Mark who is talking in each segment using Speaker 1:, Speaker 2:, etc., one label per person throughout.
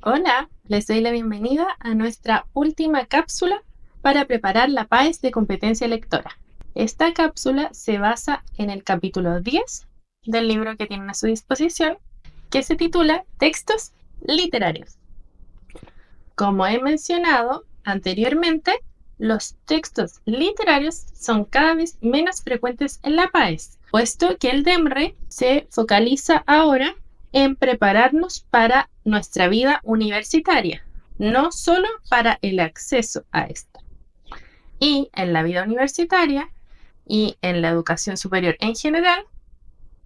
Speaker 1: Hola, les doy la bienvenida a nuestra última cápsula para preparar la PAES de competencia lectora. Esta cápsula se basa en el capítulo 10 del libro que tienen a su disposición, que se titula Textos literarios. Como he mencionado anteriormente, los textos literarios son cada vez menos frecuentes en la PAES, puesto que el DEMRE se focaliza ahora en prepararnos para nuestra vida universitaria, no solo para el acceso a esta. Y en la vida universitaria y en la educación superior en general,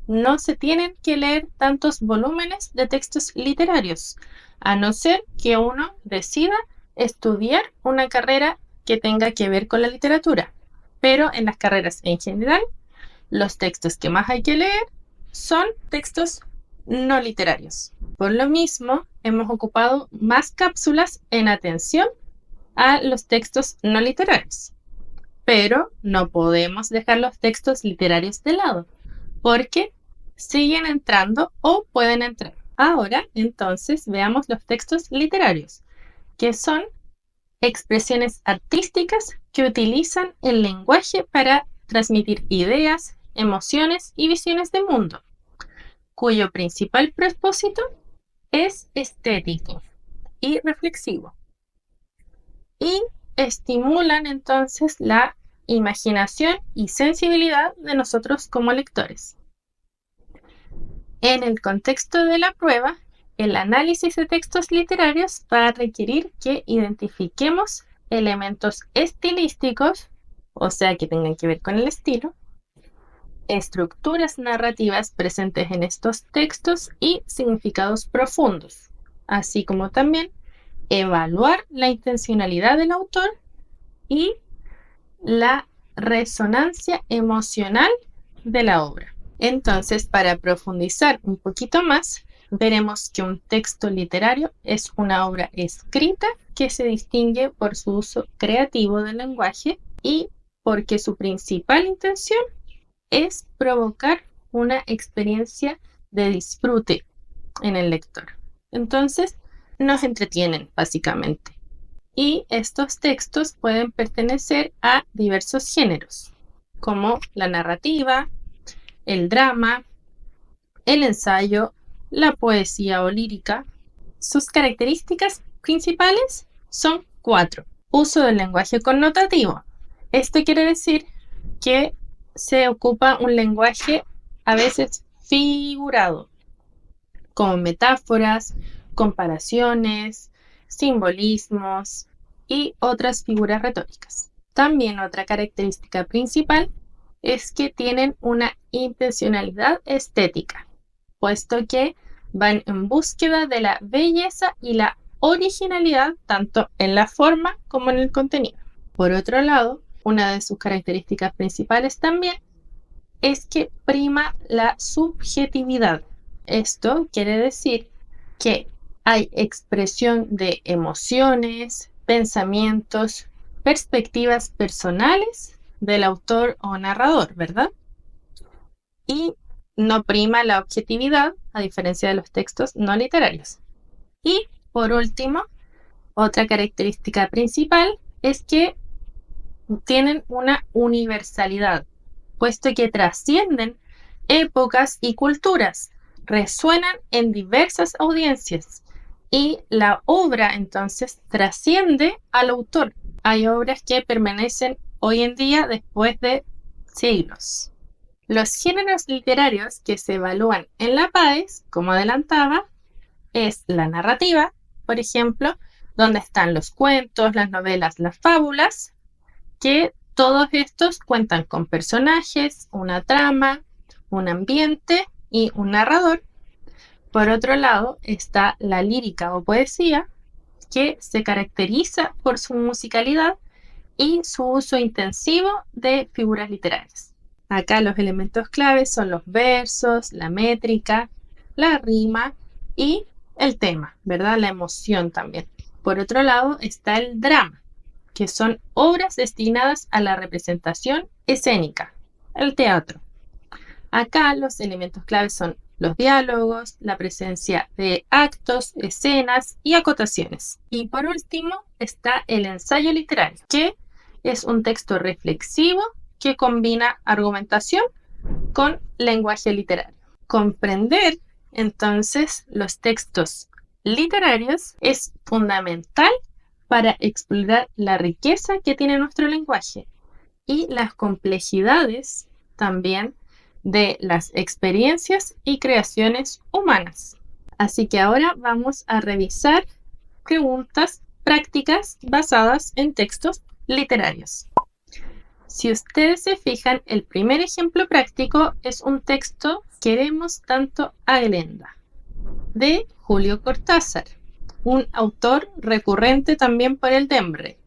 Speaker 1: no se tienen que leer tantos volúmenes de textos literarios, a no ser que uno decida estudiar una carrera que tenga que ver con la literatura. Pero en las carreras en general, los textos que más hay que leer son textos no literarios. Por lo mismo, hemos ocupado más cápsulas en atención a los textos no literarios. Pero no podemos dejar los textos literarios de lado, porque siguen entrando o pueden entrar. Ahora, entonces, veamos los textos literarios, que son expresiones artísticas que utilizan el lenguaje para transmitir ideas, emociones y visiones de mundo, cuyo principal propósito es estético y reflexivo. Y estimulan entonces la imaginación y sensibilidad de nosotros como lectores. En el contexto de la prueba, el análisis de textos literarios va a requerir que identifiquemos elementos estilísticos, o sea, que tengan que ver con el estilo, estructuras narrativas presentes en estos textos y significados profundos, así como también evaluar la intencionalidad del autor y la resonancia emocional de la obra. Entonces, para profundizar un poquito más, veremos que un texto literario es una obra escrita que se distingue por su uso creativo del lenguaje y porque su principal intención es provocar una experiencia de disfrute en el lector. Entonces, nos entretienen básicamente. Y estos textos pueden pertenecer a diversos géneros, como la narrativa, el drama, el ensayo, la poesía o lírica. Sus características principales son 4. Uso del lenguaje connotativo. Esto quiere decir que se ocupa un lenguaje a veces figurado, con metáforas, comparaciones, simbolismos y otras figuras retóricas. También otra característica principal es que tienen una intencionalidad estética, puesto que van en búsqueda de la belleza y la originalidad tanto en la forma como en el contenido. Por otro lado, una de sus características principales también es que prima la subjetividad. Esto quiere decir que hay expresión de emociones, pensamientos, perspectivas personales del autor o narrador, ¿verdad? Y no prima la objetividad, a diferencia de los textos no literarios. Y, por último, otra característica principal es que tienen una universalidad, puesto que trascienden épocas y culturas, resuenan en diversas audiencias y la obra entonces trasciende al autor. Hay obras que permanecen hoy en día después de siglos. Los géneros literarios que se evalúan en la PAES, como adelantaba, es la narrativa, por ejemplo, donde están los cuentos, las novelas, las fábulas, que todos estos cuentan con personajes, una trama, un ambiente y un narrador. Por otro lado está la lírica o poesía, que se caracteriza por su musicalidad y su uso intensivo de figuras literarias. Acá los elementos claves son los versos, la métrica, la rima y el tema, ¿verdad? La emoción también. Por otro lado está el drama, que son obras destinadas a la representación escénica, el teatro. Acá los elementos claves son los diálogos, la presencia de actos, escenas y acotaciones. Y por último está el ensayo literario, que es un texto reflexivo que combina argumentación con lenguaje literario. Comprender entonces los textos literarios es fundamental para explorar la riqueza que tiene nuestro lenguaje y las complejidades también de las experiencias y creaciones humanas. Así que ahora vamos a revisar preguntas prácticas basadas en textos literarios. Si ustedes se fijan, el primer ejemplo práctico es un texto Queremos tanto a Glenda, de Julio Cortázar, un autor recurrente también por el Dembre.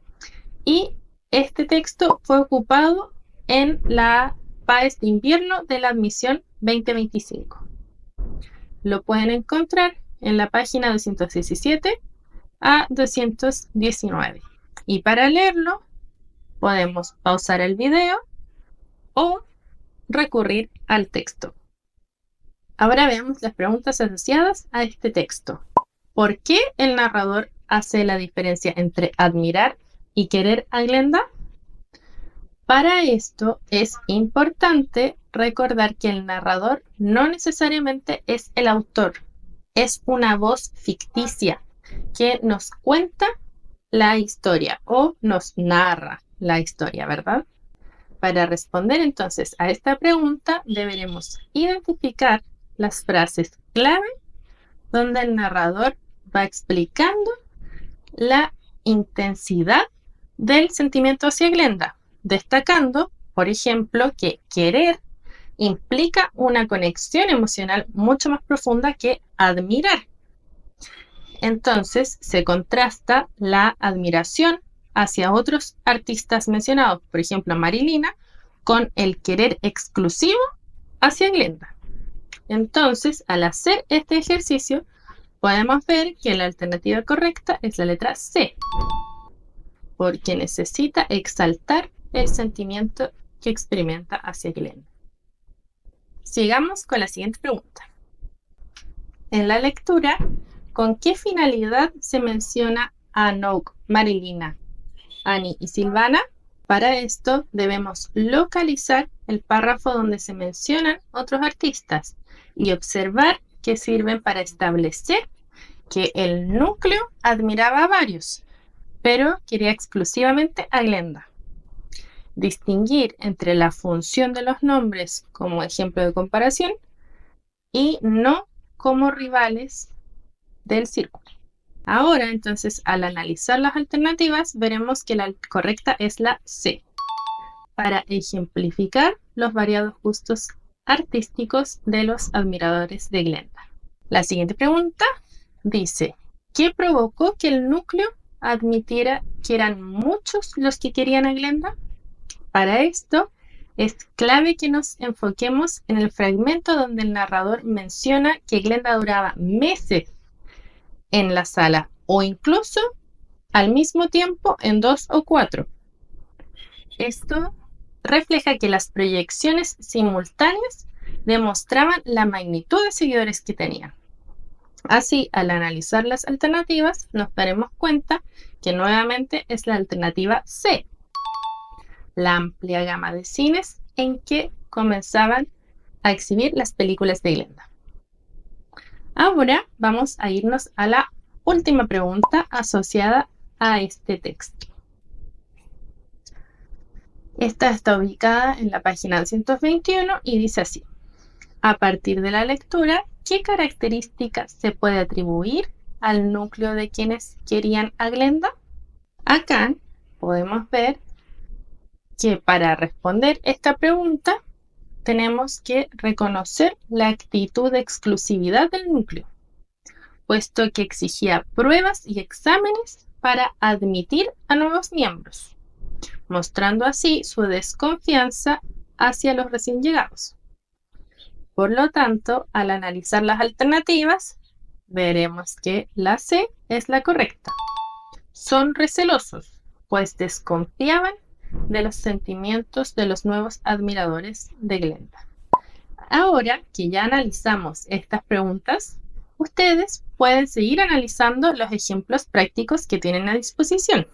Speaker 1: Y este texto fue ocupado en la PAES de invierno de la admisión 2025. Lo pueden encontrar en la página 217 a 219. Y para leerlo, podemos pausar el video o recurrir al texto. Ahora veamos las preguntas asociadas a este texto. ¿Por qué el narrador hace la diferencia entre admirar y querer a Glenda? Para esto es importante recordar que el narrador no necesariamente es el autor, es una voz ficticia que nos cuenta la historia o nos narra la historia, ¿verdad? Para responder entonces a esta pregunta deberemos identificar las frases clave donde el narrador va explicando la intensidad del sentimiento hacia Glenda, destacando, por ejemplo, que querer implica una conexión emocional mucho más profunda que admirar. Entonces se contrasta la admiración hacia otros artistas mencionados, por ejemplo Marilina, con el querer exclusivo hacia Glenda. Entonces, al hacer este ejercicio, podemos ver que la alternativa correcta es la letra C, porque necesita exaltar el sentimiento que experimenta hacia Glenda. Sigamos con la siguiente pregunta. En la lectura, ¿con qué finalidad se menciona a Anouk, Marilina, Annie y Silvana? Para esto debemos localizar el párrafo donde se mencionan otros artistas y observar que sirven para establecer que el núcleo admiraba a varios, pero quería exclusivamente a Glenda. Distinguir entre la función de los nombres como ejemplo de comparación y no como rivales del círculo. Ahora, entonces, al analizar las alternativas, veremos que la correcta es la C, para ejemplificar los variados gustos artísticos de los admiradores de Glenda. La siguiente pregunta dice, ¿qué provocó que el núcleo admitiera que eran muchos los que querían a Glenda? Para esto, es clave que nos enfoquemos en el fragmento donde el narrador menciona que Glenda duraba meses en la sala o incluso al mismo tiempo en 2 o 4. Esto refleja que las proyecciones simultáneas demostraban la magnitud de seguidores que tenían. Así, al analizar las alternativas, nos daremos cuenta que nuevamente es la alternativa C, la amplia gama de cines en que comenzaban a exhibir las películas de Glenda. Ahora vamos a irnos a la última pregunta asociada a este texto. Esta está ubicada en la página 221 y dice así: a partir de la lectura, ¿qué características se puede atribuir al núcleo de quienes querían a Glenda? Acá podemos ver que para responder esta pregunta tenemos que reconocer la actitud de exclusividad del núcleo, puesto que exigía pruebas y exámenes para admitir a nuevos miembros, mostrando así su desconfianza hacia los recién llegados. Por lo tanto, al analizar las alternativas, veremos que la C es la correcta. Son recelosos, pues desconfiaban de los sentimientos de los nuevos admiradores de Glenda. Ahora que ya analizamos estas preguntas, ustedes pueden seguir analizando los ejemplos prácticos que tienen a disposición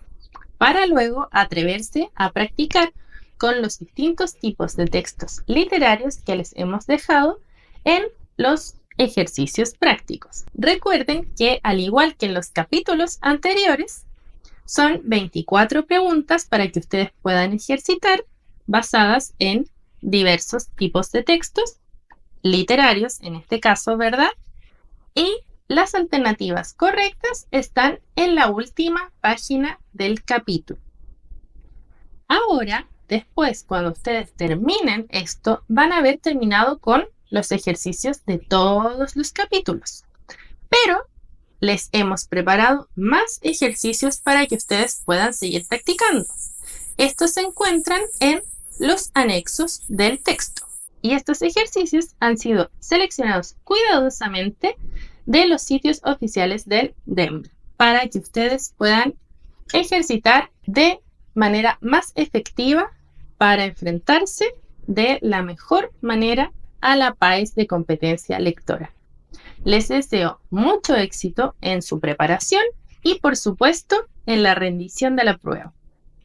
Speaker 1: para luego atreverse a practicar con los distintos tipos de textos literarios que les hemos dejado en los ejercicios prácticos. Recuerden que, al igual que en los capítulos anteriores, son 24 preguntas para que ustedes puedan ejercitar basadas en diversos tipos de textos literarios, en este caso, ¿verdad? Y las alternativas correctas están en la última página del capítulo. Ahora, después, cuando ustedes terminen esto, van a haber terminado con los ejercicios de todos los capítulos. Pero les hemos preparado más ejercicios para que ustedes puedan seguir practicando. Estos se encuentran en los anexos del texto. Y estos ejercicios han sido seleccionados cuidadosamente de los sitios oficiales del DEMBLE para que ustedes puedan ejercitar de manera más efectiva para enfrentarse de la mejor manera a la PAES de competencia lectora. Les deseo mucho éxito en su preparación y, por supuesto, en la rendición de la prueba.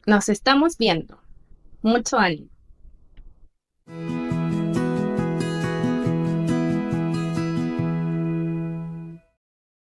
Speaker 1: Nos estamos viendo. Mucho ánimo.